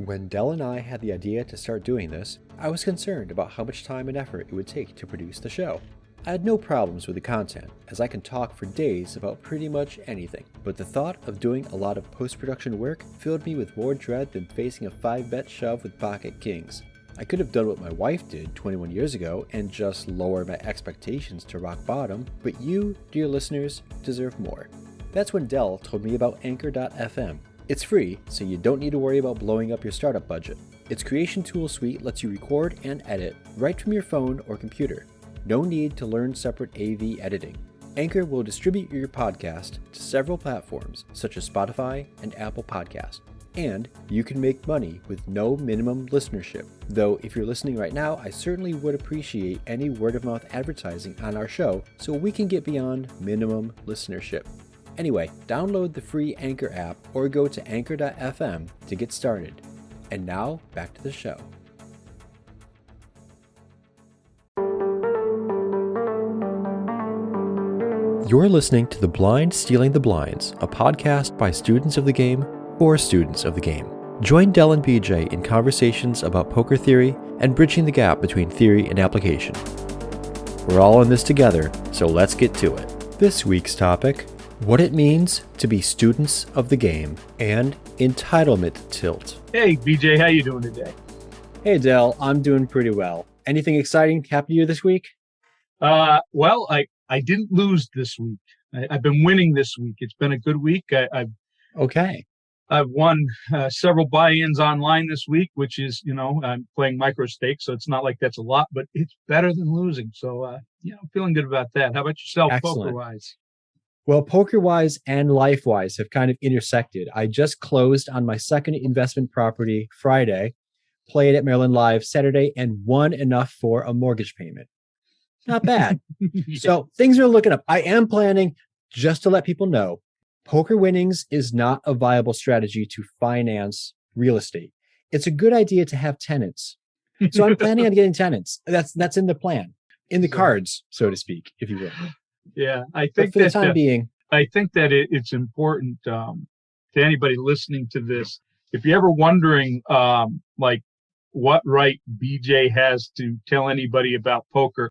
When Dell and I had the idea to start doing this, I was concerned about how much time and effort it would take to produce the show. I had no problems with the content, as I can talk for days about pretty much anything, but the thought of doing a lot of post-production work filled me with more dread than facing a 5-bet shove with pocket kings. I could have done what my wife did 21 years ago and just lower my expectations to rock bottom, but you, dear listeners, deserve more. That's when Dell told me about Anchor.fm. It's free, so you don't need to worry about blowing up your startup budget. Its creation tool suite lets you record and edit right from your phone or computer. No need to learn separate AV editing. Anchor will distribute your podcast to several platforms such as Spotify and Apple Podcasts. And you can make money with no minimum listenership. Though if you're listening right now, I certainly would appreciate any word-of-mouth advertising on our show so we can get beyond minimum listenership. Anyway, download the free Anchor app or go to anchor.fm to get started. And now, back to the show. You're listening to The Blind Stealing the Blinds, a podcast by students of the game for students of the game. Join Dell and BJ in conversations about poker theory and bridging the gap between theory and application. We're all in this together, so let's get to it. This week's topic: what it means to be students of the game, and Entitlement Tilt. Hey, BJ, how you doing today? Hey, Dell, I'm doing pretty well. Anything exciting happened to you this week? Well, I didn't lose this week. I've been winning this week. It's been a good week. I've won several buy-ins online this week, which is, I'm playing micro stakes, so it's not like that's a lot, but it's better than losing. So, I'm feeling good about that. How about yourself, poker-wise? Well, poker-wise and life-wise have kind of intersected. I just closed on my second investment property Friday, played at Maryland Live Saturday, and won enough for a mortgage payment. Not bad. So things are looking up. I am planning, just to let people know, poker winnings is not a viable strategy to finance real estate. It's a good idea to have tenants. So I'm planning on getting tenants. That's in the plan, in the cards, so to speak, if you will. Yeah, I think for the time being, I think that it's important to anybody listening to this. If you're ever wondering, what right BJ has to tell anybody about poker,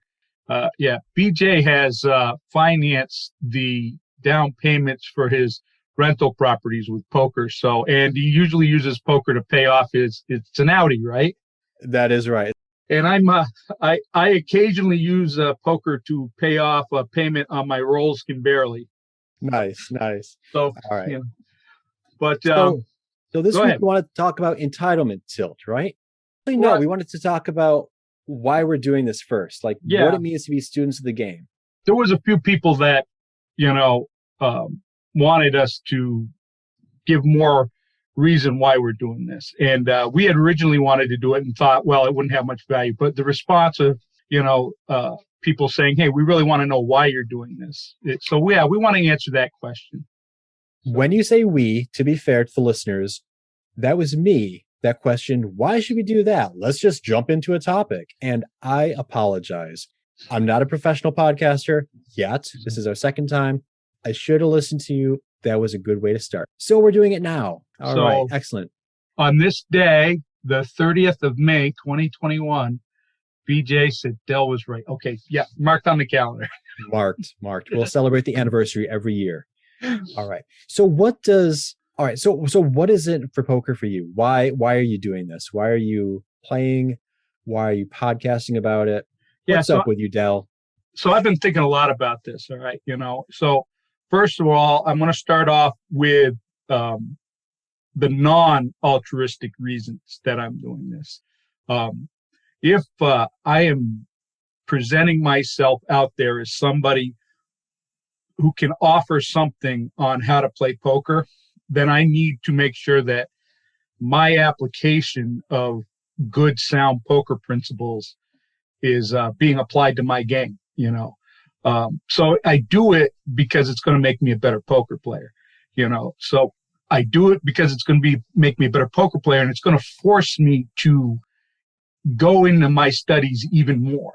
BJ has financed the down payments for his rental properties with poker. So, and he usually uses poker to pay off it's an Audi, right? That is right. And I occasionally use poker to pay off a payment on my Rolls Can Barely. Nice. So, all right. But so this week ahead. we want to talk about entitlement tilt, right? We wanted to talk about why we're doing this first, what it means to be students of the game. There was a few people that, wanted us to give more reason why we're doing this. And we had originally wanted to do it and thought, well, it wouldn't have much value. But the response of, people saying, hey, we really want to know why you're doing this. We want to answer that question. When you say we, to be fair to the listeners, that was me that questioned, why should we do that? Let's just jump into a topic. And I apologize. I'm not a professional podcaster yet. This is our second time. I should have listened to you. That was a good way to start. So we're doing it now. All right. Excellent. On this day, the 30th of May, 2021, BJ said Dell was right. Okay. Yeah. Marked on the calendar. Marked. We'll celebrate the anniversary every year. All right. So what is it for poker for you? Why are you doing this? Why are you playing? Why are you podcasting about it? What's up with you, Dell? So I've been thinking a lot about this. All right. So first of all, I'm going to start off with the non-altruistic reasons that I'm doing this. If I am presenting myself out there as somebody who can offer something on how to play poker, then I need to make sure that my application of good, sound poker principles is being applied to my game, So I do it because it's going to make me a better poker player, So I do it because it's going to make me a better poker player, and it's going to force me to go into my studies even more.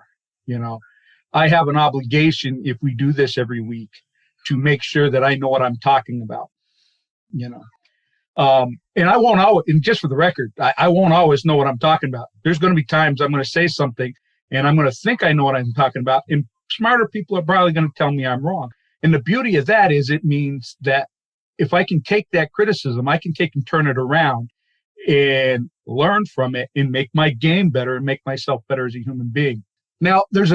I have an obligation, if we do this every week, to make sure that I know what I'm talking about. And I won't always, and just for the record, I won't always know what I'm talking about. There's going to be times I'm going to say something and I'm going to think I know what I'm talking about. And smarter people are probably going to tell me I'm wrong. And the beauty of that is it means that if I can take that criticism, I can take and turn it around and learn from it and make my game better and make myself better as a human being. Now, there's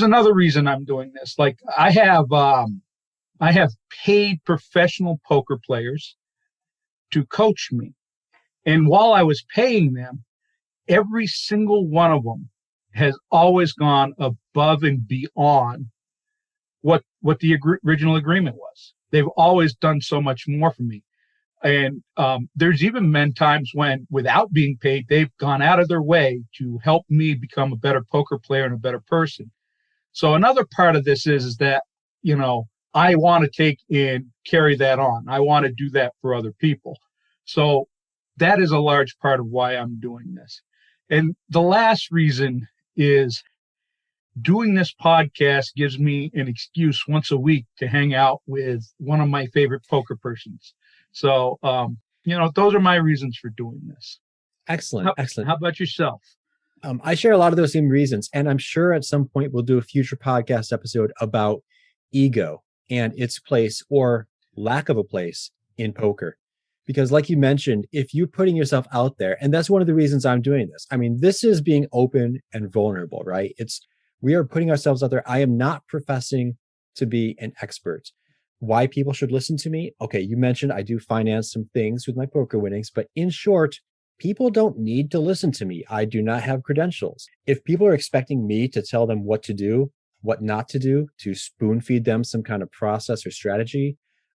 another reason I'm doing this. Like I have paid professional poker players to coach me. And while I was paying them, every single one of them has always gone above and beyond what the original agreement was. They've always done so much more for me. And there's even been times when, without being paid, they've gone out of their way to help me become a better poker player and a better person. So another part of this is that, I want to take and carry that on. I want to do that for other people. So that is a large part of why I'm doing this. And the last reason is doing this podcast gives me an excuse once a week to hang out with one of my favorite poker persons. So, those are my reasons for doing this. Excellent. How about yourself? I share a lot of those same reasons. And I'm sure at some point we'll do a future podcast episode about ego and its place or lack of a place in poker. Because like you mentioned, if you're putting yourself out there, and that's one of the reasons I'm doing this. I mean, this is being open and vulnerable, right? We are putting ourselves out there. I am not professing to be an expert. Why people should listen to me? Okay, you mentioned I do finance some things with my poker winnings, but in short, people don't need to listen to me. I do not have credentials. If people are expecting me to tell them what to do, what not to do, to spoon feed them some kind of process or strategy,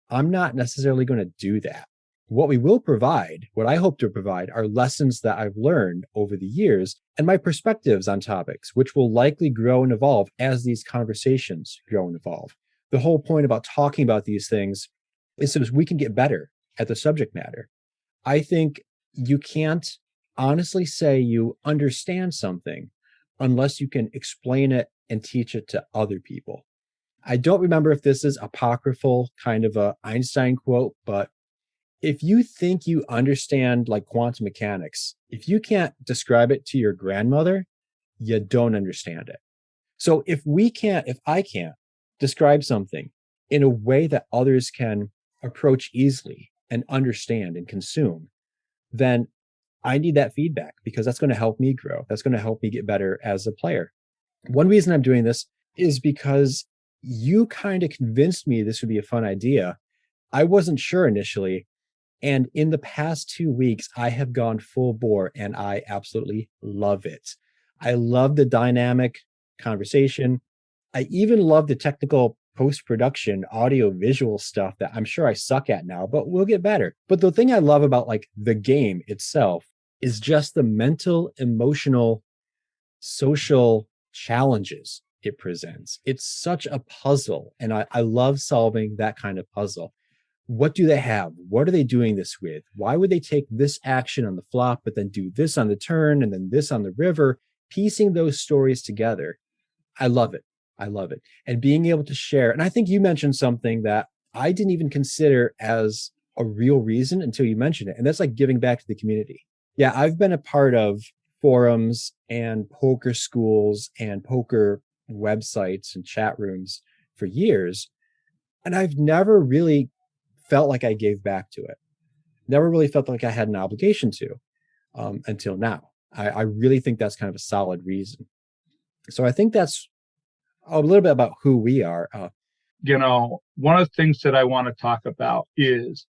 I'm not necessarily going to do that. What we will provide, what I hope to provide, are lessons that I've learned over the years and my perspectives on topics, which will likely grow and evolve as these conversations grow and evolve. The whole point about talking about these things is so we can get better at the subject matter. I think you can't honestly say you understand something unless you can explain it and teach it to other people. I don't remember if this is apocryphal, kind of a Einstein quote, but if you think you understand like quantum mechanics, if you can't describe it to your grandmother, you don't understand it. So if I can't describe something in a way that others can approach easily and understand and consume, then I need that feedback because that's going to help me grow. That's going to help me get better as a player. One reason I'm doing this is because you kind of convinced me this would be a fun idea. I wasn't sure initially. And in the past 2 weeks, I have gone full bore and I absolutely love it. I love the dynamic conversation. I even love the technical post-production audio visual stuff that I'm sure I suck at now, but we'll get better. But the thing I love about like the game itself is just the mental, emotional, social challenges it presents. It's such a puzzle. And I love solving that kind of puzzle. What do they have? What are they doing this with? Why would they take this action on the flop, but then do this on the turn and then this on the river? Piecing those stories together. I love it. I love it. And being able to share. And I think you mentioned something that I didn't even consider as a real reason until you mentioned it. And that's like giving back to the community. Yeah, I've been a part of forums and poker schools and poker websites and chat rooms for years. And I've never really felt like I gave back to it. Never really felt like I had an obligation to until now. I really think that's kind of a solid reason. So I think that's a little bit about who we are. One of the things that I want to talk about is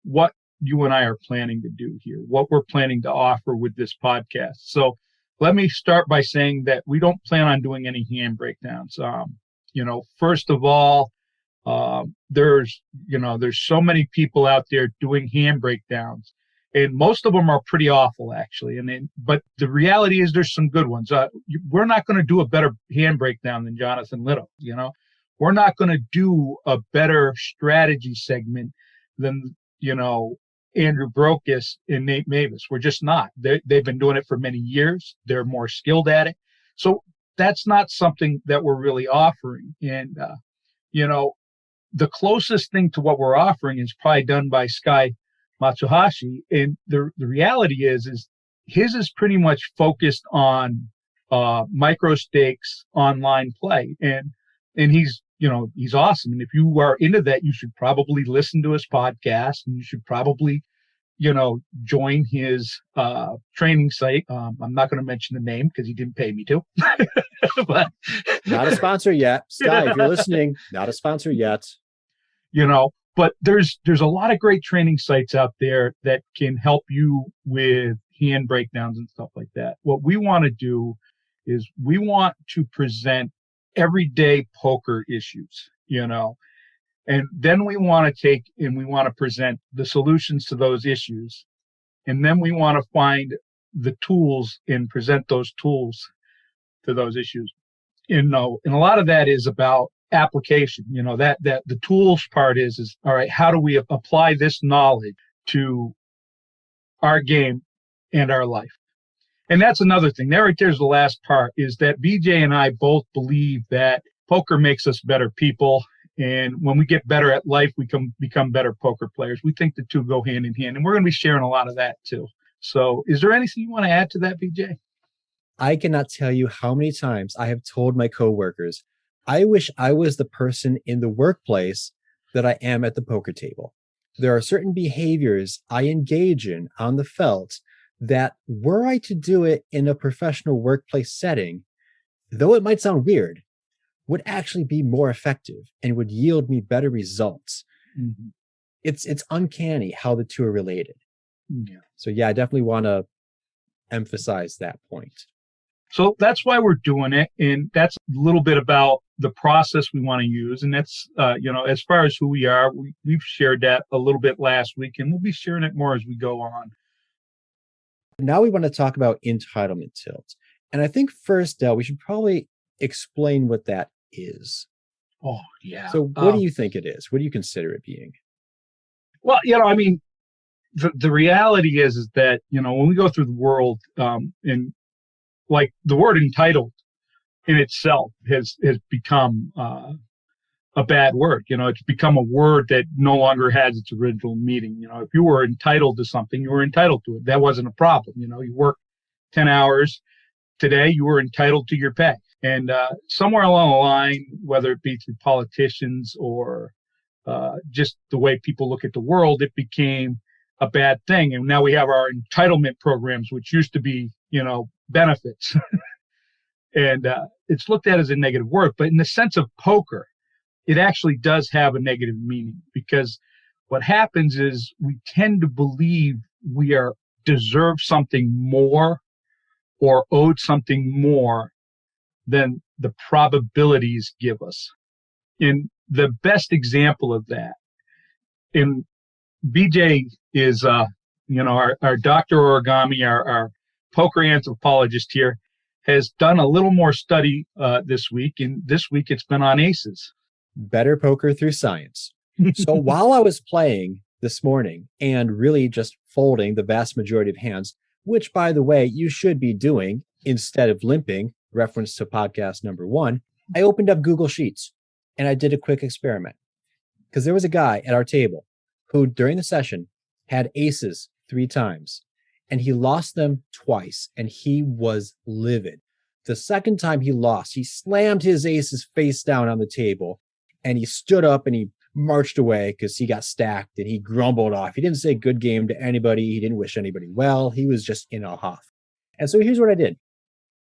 what you and I are planning to do here, what we're planning to offer with this podcast. So let me start by saying that we don't plan on doing any hand breakdowns. First of all, there's so many people out there doing hand breakdowns, and most of them are pretty awful actually. But the reality is there's some good ones. We're not going to do a better hand breakdown than Jonathan Little. We're not going to do a better strategy segment than, Andrew Brokus and Nate Mavis. We're just not. They've been doing it for many years. They're more skilled at it. So that's not something that we're really offering. And, the closest thing to what we're offering is probably done by Sky Matsuhashi. And the reality is his is pretty much focused on micro stakes online play. And he's awesome. And if you are into that, you should probably listen to his podcast, and you should probably join his training site. I'm not going to mention the name because he didn't pay me to. But not a sponsor yet. Sky, if you're listening, not a sponsor yet. But there's a lot of great training sites out there that can help you with hand breakdowns and stuff like that. What we want to do is we want to present everyday poker issues, and then we want to present the solutions to those issues. And then we want to find the tools and present those tools to those issues. And a lot of that is about application, that the tools part is all right, how do we apply this knowledge to our game and our life? And that's another thing. There right there's the last part, is that BJ and I both believe that poker makes us better people. And when we get better at life, we can become better poker players. We think the two go hand in hand, and we're going to be sharing a lot of that too. So is there anything you want to add to that, BJ? I cannot tell you how many times I have told my coworkers, I wish I was the person in the workplace that I am at the poker table. There are certain behaviors I engage in on the felt that, were I to do it in a professional workplace setting, though it might sound weird, would actually be more effective and would yield me better results. Mm-hmm. It's uncanny how the two are related. Yeah. So yeah, I definitely want to emphasize that point. So that's why we're doing it. And that's a little bit about the process we want to use. And that's, as far as who we are, we've shared that a little bit last week, and we'll be sharing it more as we go on. Now we want to talk about entitlement tilt. And I think first, Dell, we should probably explain what that is. Oh, yeah. So what do you think it is? What do you consider it being? Well, the reality is that, when we go through the world, and like the word entitled in itself has become a bad word. It's become a word that no longer has its original meaning. If you were entitled to something, you were entitled to it. That wasn't a problem. You worked 10 hours today, you were entitled to your pay. And somewhere along the line, whether it be through politicians or just the way people look at the world, it became a bad thing. And now we have our entitlement programs, which used to be, benefits. And it's looked at as a negative word. But in the sense of poker, it actually does have a negative meaning, because what happens is we tend to believe we deserve something more or owed something more than the probabilities give us. And the best example of that, and BJ is, our Dr. Origami, our poker anthropologist here, has done a little more study this week. And this week it's been on aces. Better poker through science. So while I was playing this morning and really just folding the vast majority of hands, which, by the way, you should be doing instead of limping, reference to podcast number 1, I opened up Google Sheets and I did a quick experiment. Because there was a guy at our table who, during the session, had aces 3 times, and he lost them twice, and he was livid. The second time he lost, he slammed his aces face down on the table, and he stood up and he marched away because he got stacked, and he grumbled off. He didn't say good game to anybody. He didn't wish anybody well. He was just in a huff. And so here's what I did.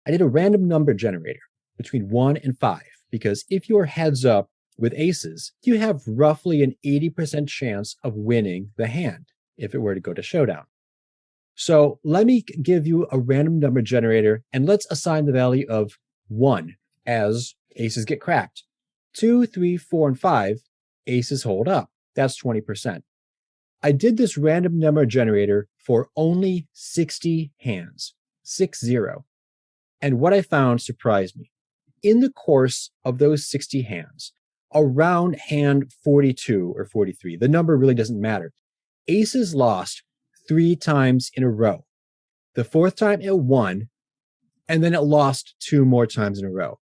I did a random number generator between 1 and 5, because if you're heads up with aces, you have roughly an 80% chance of winning the hand if it were to go to showdown. So let me give you a random number generator, and let's assign the value of 1 as aces get cracked. 2, 3, 4, and 5, aces hold up. That's 20%. I did this random number generator for only 60 hands, 60. And what I found surprised me. In the course of those 60 hands, around hand 42 or 43, the number really doesn't matter, aces lost 3 times in a row. The 4th time it won, and then it lost 2 more times in a row.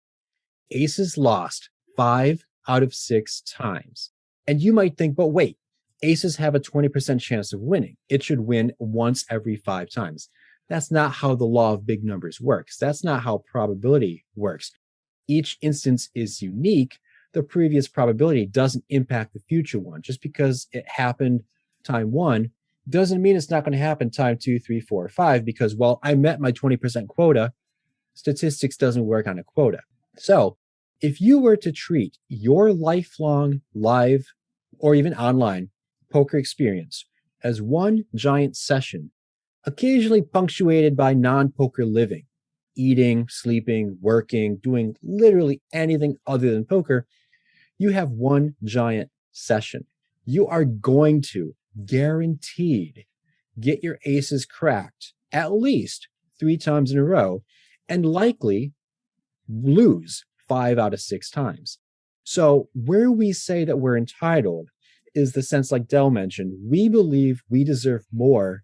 Aces lost 5 out of 6 times. And you might think, but wait, Aces have a 20% chance of winning. It should win once every 5 times. That's not how the law of big numbers works. That's not how probability works. Each instance is unique. The previous probability doesn't impact the future one. Just because it happened time 1 doesn't mean it's not going to happen time 2, 3, 4, 5, because, well, I met my 20% quota. Statistics doesn't work on a quota. So if you were to treat your lifelong live or even online poker experience as one giant session, occasionally punctuated by non-poker living, eating, sleeping, working, doing literally anything other than poker, you have one giant session. You are going to guaranteed get your aces cracked at least 3 times in a row and likely lose 5 out of 6 times. So where we say that we're entitled is the sense, like Dell mentioned, we believe we deserve more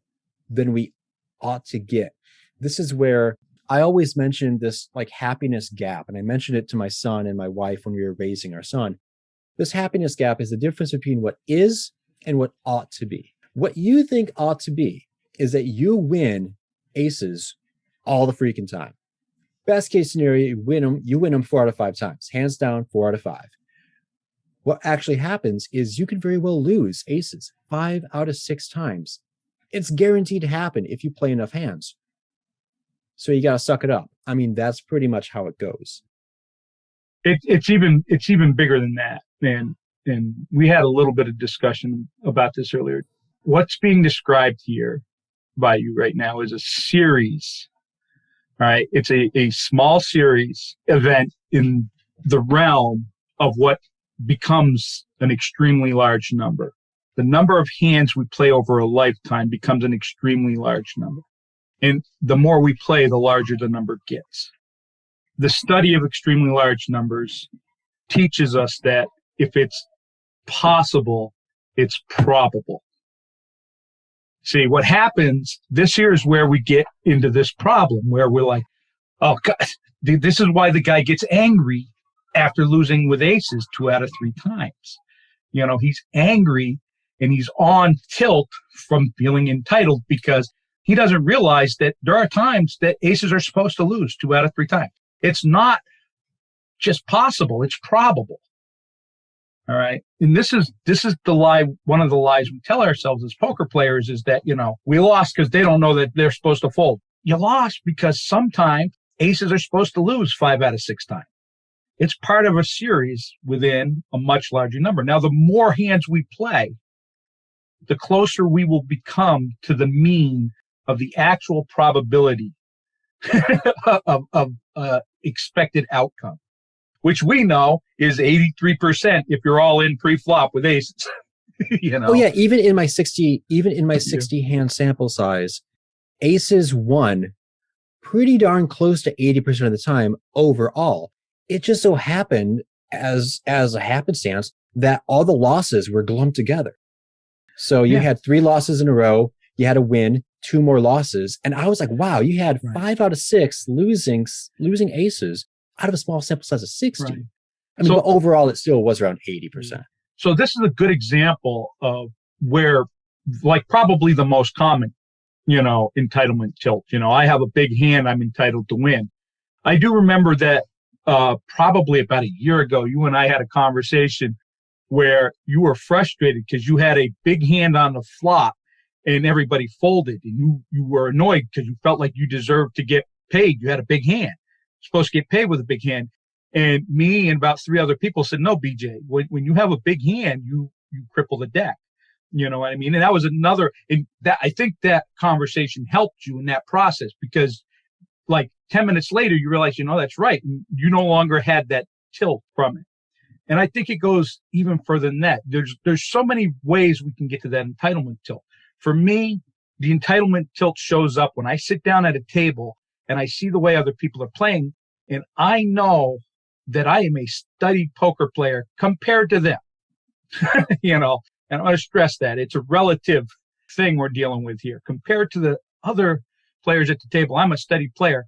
than we ought to get. This is where I always mention this like happiness gap, and I mentioned it to my son and my wife when we were raising our son. This happiness gap is the difference between what is and what ought to be. What you think ought to be is that you win aces all the freaking time. Best case scenario, you win them 4 out of 5 times. Hands down, 4 out of 5. What actually happens is you can very well lose aces 5 out of 6 times. It's guaranteed to happen if you play enough hands. So you got to suck it up. I mean, that's pretty much how it goes. It's even bigger than that, man. And we had a little bit of discussion about this earlier. What's being described here by you right now is a series. All right. It's a small series event in the realm of what becomes an extremely large number. The number of hands we play over a lifetime becomes an extremely large number. And the more we play, the larger the number gets. The study of extremely large numbers teaches us that if it's possible, it's probable. See, what happens, this here is where we get into this problem where we're like, oh, God, this is why the guy gets angry after losing with aces 2 out of 3 times. You know, he's angry and he's on tilt from feeling entitled because he doesn't realize that there are times that aces are supposed to lose 2 out of 3 times. It's not just possible, it's probable. All right. And this is the lie. One of the lies we tell ourselves as poker players is that, you know, we lost because they don't know that they're supposed to fold. You lost because sometimes aces are supposed to lose 5 out of 6 times. It's part of a series within a much larger number. Now, the more hands we play, the closer we will become to the mean of the actual probability of expected outcome, which we know is 83% if you're all in pre-flop with aces. You know? Oh yeah, even in my 60 hand sample size, aces won pretty darn close to 80% of the time overall. It just so happened as a happenstance that all the losses were lumped together. So you had 3 losses in a row, you had a win, 2 more losses, and I was like, wow, you had 5 out of 6 losing aces out of a small sample size of 60. Right. I mean, but overall, it still was around 80%. So this is a good example of where, like, probably the most common, you know, entitlement tilt. You know, I have a big hand, I'm entitled to win. I do remember that probably about a year ago, you and I had a conversation where you were frustrated because you had a big hand on the flop and everybody folded, and you were annoyed because you felt like you deserved to get paid. You had a big hand. Supposed to get paid with a big hand. And me and about 3 other people said, no, BJ, when you have a big hand, you cripple the deck. You know what I mean? And that was another, and that I think that conversation helped you in that process because like 10 minutes later, you realize, you know, that's right. And you no longer had that tilt from it. And I think it goes even further than that. There's so many ways we can get to that entitlement tilt. For me, the entitlement tilt shows up when I sit down at a table and I see the way other people are playing, and I know that I am a studied poker player compared to them. You know, and I want to stress that it's a relative thing we're dealing with here. Compared to the other players at the table, I'm a studied player,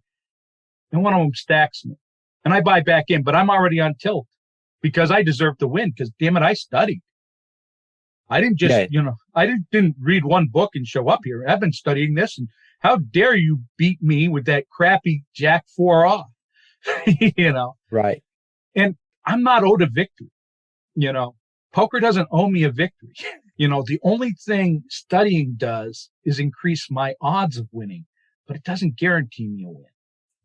and one of them stacks me, and I buy back in, but I'm already on tilt because I deserve to win because, damn it, I studied. I didn't just, Yeah, I didn't read one book and show up here. I've been studying this, and how dare you beat me with that crappy Jack 4 off, you know? right. And I'm not owed a victory, you know? Poker doesn't owe me a victory. The only thing studying does is increase my odds of winning, but it doesn't guarantee me a win.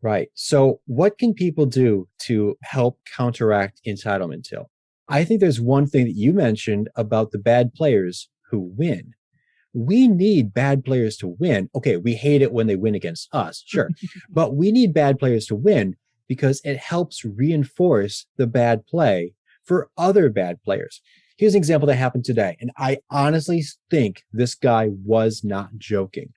Right. So, what can people do to help counteract entitlement tilt? I think there's one thing that you mentioned about the bad players who win. We need bad players to win. Okay, we hate it when they win against us, sure. But we need bad players to win because it helps reinforce the bad play for other bad players. Here's an example that happened today, and I honestly think this guy was not joking.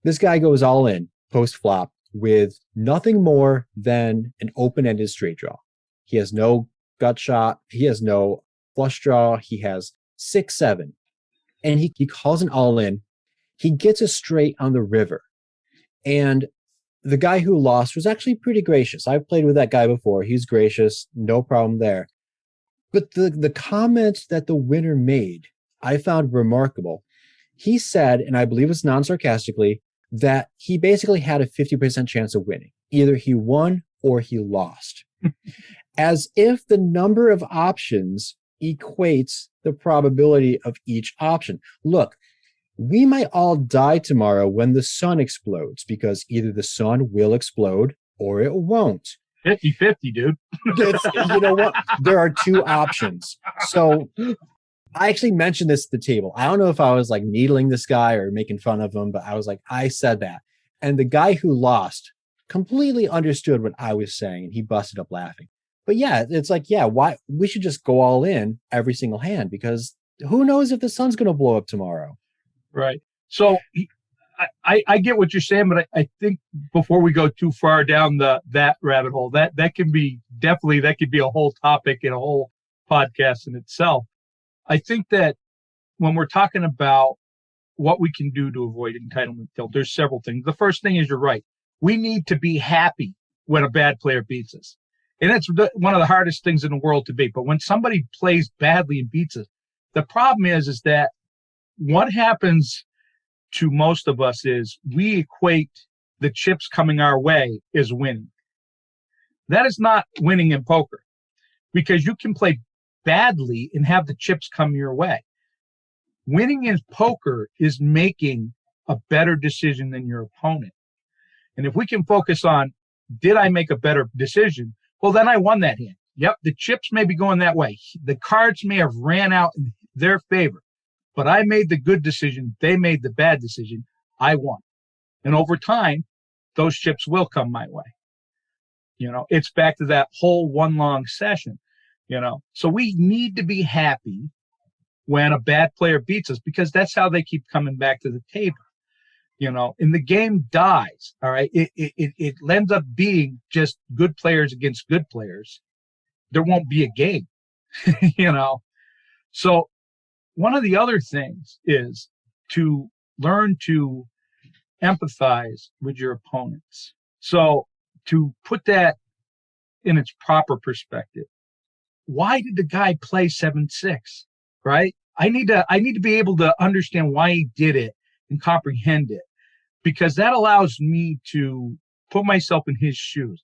This guy goes all in post flop with nothing more than an open-ended straight draw. He has no gut shot. He has no flush draw. He has 6-7. And he calls an all in. He gets a straight on the river. And the guy who lost was actually pretty gracious. I've played with that guy before. He's gracious. No problem there. But the comment that the winner made, I found remarkable. He said, and I believe it's non-sarcastically, that he basically had a 50% chance of winning. Either he won or he lost. As if the number of options equates the probability of each option. Look, we might all die tomorrow when the sun explodes because either the sun will explode or it won't. 50-50, dude. You know what? There are two options. So I actually mentioned this at the table. I don't know if I was like needling this guy or making fun of him, but I was like, I said that. And the guy who lost completely understood what I was saying and he busted up laughing. But yeah, it's like, yeah, why we should just go all in every single hand because who knows if the sun's going to blow up tomorrow. Right. So I get what you're saying, but I think before we go too far down that rabbit hole, that can be definitely, that could be a whole topic and a whole podcast in itself. I think that when we're talking about what we can do to avoid entitlement tilt, there's several things. The first thing is you're right. We need to be happy when a bad player beats us. And that's one of the hardest things in the world to beat. But when somebody plays badly and beats us, the problem is that what happens to most of us is we equate the chips coming our way as winning. That is not winning in poker because you can play badly and have the chips come your way. Winning in poker is making a better decision than your opponent. And if we can focus on, did I make a better decision? Well, then I won that hand. Yep, the chips may be going that way. The cards may have ran out in their favor, but I made the good decision. They made the bad decision. I won. And over time, those chips will come my way. It's back to that whole one long session, So we need to be happy when a bad player beats us because that's how they keep coming back to the table. And the game dies. All right. It ends up being just good players against good players. There won't be a game, So one of the other things is to learn to empathize with your opponents. So to put that in its proper perspective, why did the guy play 7-6? Right? I need to be able to understand why he did it and comprehend it, because that allows me to put myself in his shoes.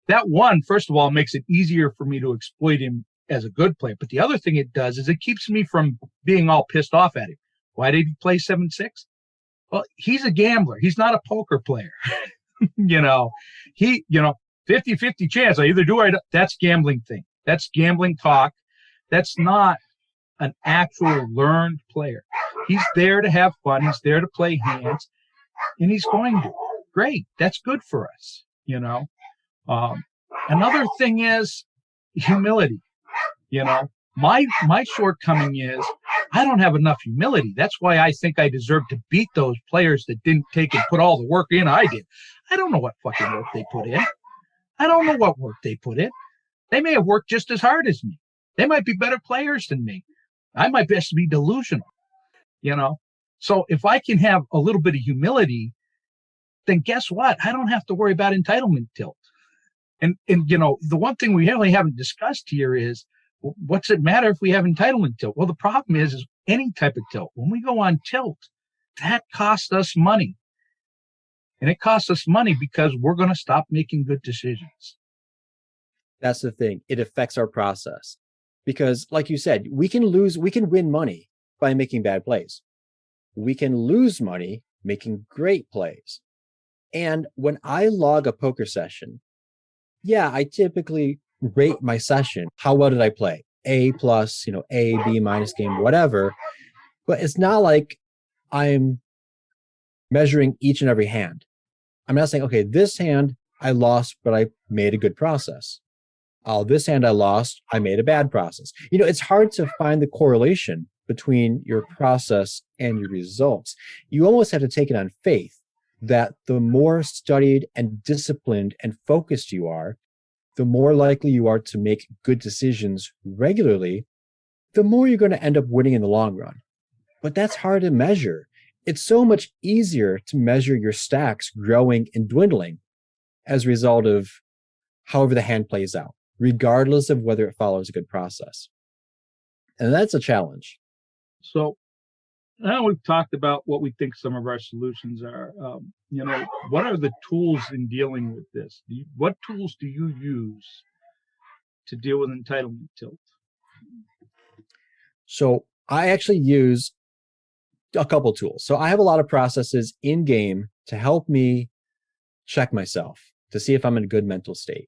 That one, first of all, makes it easier for me to exploit him as a good player. But the other thing it does is it keeps me from being all pissed off at him. Why did he play 7-6? Well, he's a gambler. He's not a poker player. He 50-50 chance. I either do or I don't. That's gambling thing. That's gambling talk. That's not an actual learned player. He's there to have fun. He's there to play hands, and he's going to. Great. That's good for us. Another thing is humility. My shortcoming is I don't have enough humility. That's why I think I deserve to beat those players that didn't take and put all the work in I did. I don't know what fucking work they put in. I don't know what work they put in. They may have worked just as hard as me. They might be better players than me. I might best be delusional, So if I can have a little bit of humility, then guess what? I don't have to worry about entitlement tilt. And the one thing we really haven't discussed here is, what's it matter if we have entitlement tilt? Well, the problem is any type of tilt. When we go on tilt, that costs us money. And it costs us money because we're going to stop making good decisions. That's the thing. It affects our process because, like you said, we can win money by making bad plays. We can lose money making great plays. And when I log a poker session, yeah, I typically rate my session. How well did I play? A plus, A, B minus game, whatever. But it's not like I'm measuring each and every hand. I'm not saying, okay, this hand I lost, but I made a good process. Oh, this hand I lost, I made a bad process. It's hard to find the correlation between your process and your results. You almost have to take it on faith that the more studied and disciplined and focused you are, the more likely you are to make good decisions regularly, the more you're going to end up winning in the long run. But that's hard to measure. It's so much easier to measure your stacks growing and dwindling as a result of however the hand plays out, regardless of whether it follows a good process. And that's a challenge. So now we've talked about what we think some of our solutions are. What are the tools in dealing with this? What tools do you use to deal with entitlement tilt? So I actually use a couple tools. So I have a lot of processes in game to help me check myself to see if I'm in a good mental state.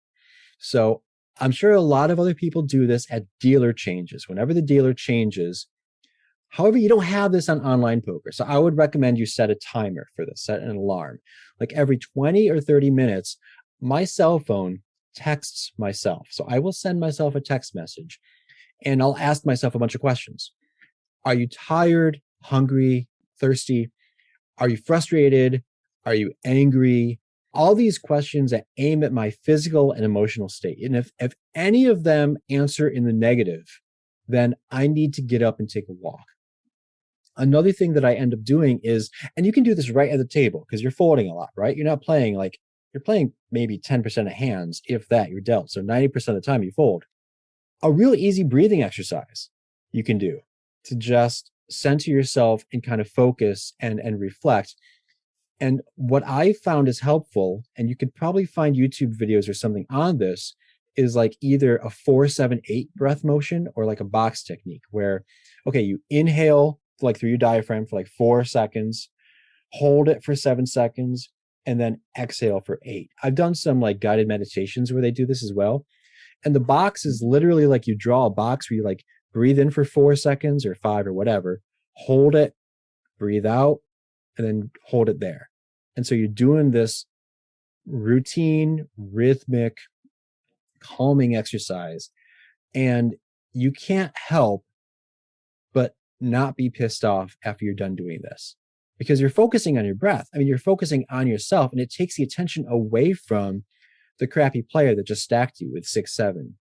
So I'm sure a lot of other people do this at dealer changes. Whenever the dealer changes, however, you don't have this on online poker. So I would recommend you set a timer for this, set an alarm. Like every 20 or 30 minutes, my cell phone texts myself. So I will send myself a text message and I'll ask myself a bunch of questions. Are you tired, hungry, thirsty? Are you frustrated? Are you angry? All these questions that aim at my physical and emotional state. And if any of them answer in the negative, then I need to get up and take a walk. Another thing that I end up doing is, and you can do this right at the table because you're folding a lot, right? You're not playing you're playing maybe 10% of hands, if that, you're dealt. So 90% of the time you fold. A real easy breathing exercise you can do to just center yourself and kind of focus and reflect. And what I found is helpful, and you could probably find YouTube videos or something on this, is like either a 4-7-8 breath motion or like a box technique where, okay, you inhale like through your diaphragm for like 4 seconds, hold it for 7 seconds, and then exhale for 8. I've done some like guided meditations where they do this as well. And the box is literally like you draw a box where you like breathe in for 4 seconds or 5 or whatever, hold it, breathe out, and then hold it there. And so you're doing this routine, rhythmic, calming exercise. And you can't help but not be pissed off after you're done doing this because you're focusing on your breath. I mean, you're focusing on yourself, and it takes the attention away from the crappy player that just stacked you with 6-7.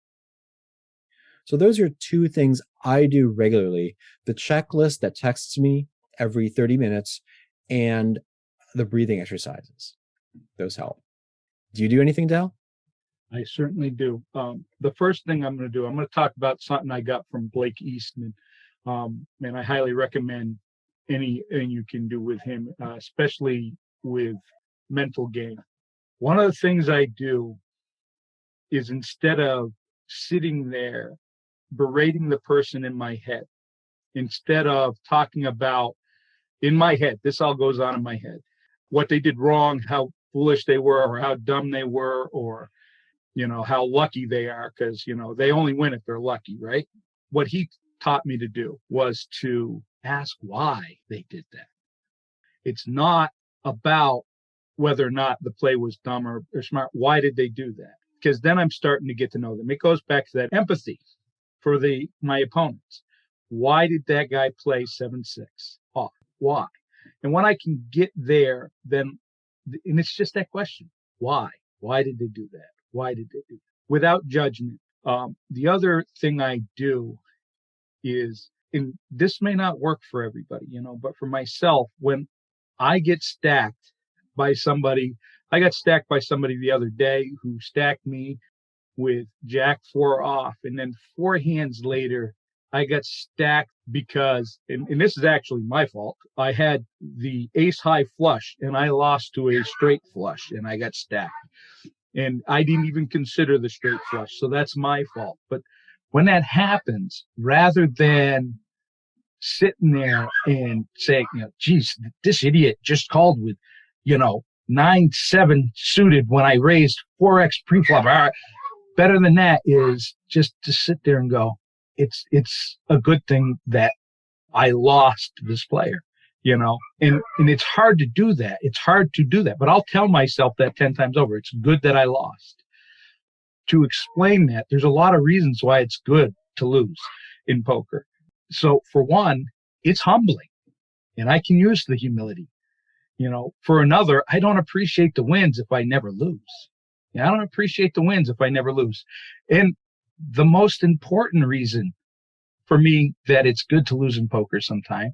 So those are 2 things I do regularly: the checklist that texts me every 30 minutes and the breathing exercises. Those help. Do you do anything, Dell? I certainly do. The first thing I'm going to do, I'm going to talk about something I got from Blake Eastman. And I highly recommend anything you can do with him, especially with mental game. One of the things I do is, instead of sitting there berating the person in my head, instead of talking about in my head, this all goes on in my head, what they did wrong, how foolish they were, or how dumb they were, or how lucky they are, because they only win if they're lucky, right? What he taught me to do was to ask why they did that. It's not about whether or not the play was dumb or smart. Why did they do that? Because then I'm starting to get to know them. It goes back to that empathy for my opponents. Why did that guy play 7-6 off? Why? And when I can get there, then, and it's just that question: why? Why did they do that? Why did they do that? Without judgment. The other thing I do is, and this may not work for everybody, but for myself, when I get stacked by somebody, I got stacked by somebody the other day who stacked me with Jack 4 off, and then 4 hands later, I got stacked because, and this is actually my fault, I had the ace high flush and I lost to a straight flush and I got stacked. And I didn't even consider the straight flush. So that's my fault. But when that happens, rather than sitting there and saying, geez, this idiot just called with, 9-7 suited when I raised 4x preflop. All right. Better than that is just to sit there and go, it's a good thing that I lost this player, and it's hard to do that. It's hard to do that, but I'll tell myself that 10 times over. It's good that I lost. To explain that, there's a lot of reasons why it's good to lose in poker. So for one, it's humbling, and I can use the humility. For another, I don't appreciate the wins if I never lose. I don't appreciate the wins if I never lose. And the most important reason for me that it's good to lose in poker sometimes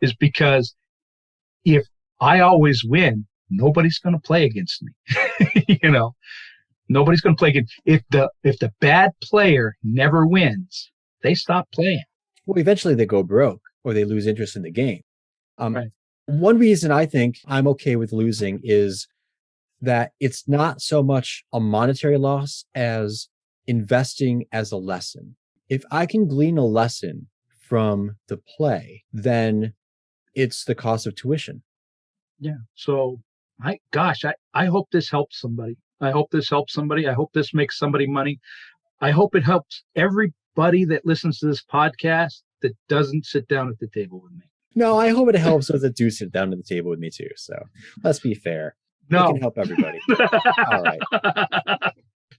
is because if I always win, nobody's going to play against me. Nobody's going to play against. If the bad player never wins, they stop playing. Well, eventually they go broke or they lose interest in the game. Right. One reason I think I'm okay with losing is that it's not so much a monetary loss as investing as a lesson. If I can glean a lesson from the play, then it's the cost of tuition. Yeah. So I hope this helps somebody. I hope this makes somebody money. I hope it helps everybody that listens to this podcast that doesn't sit down at the table with me. No, I hope it helps those that do sit down at the table with me too. So let's be fair. No. It can help everybody. All right.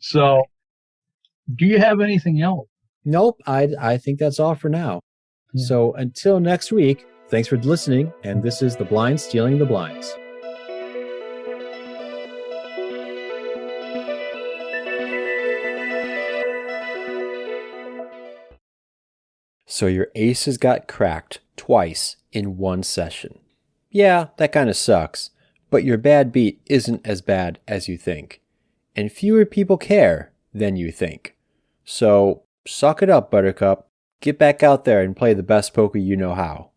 So do you have anything else? Nope. I think that's all for now. Yeah. So until next week, thanks for listening. And this is The Blind Stealing the Blinds. So your aces got cracked twice in one session. Yeah, that kind of sucks, but your bad beat isn't as bad as you think. And fewer people care than you think. So suck it up, Buttercup. Get back out there and play the best poker you know how.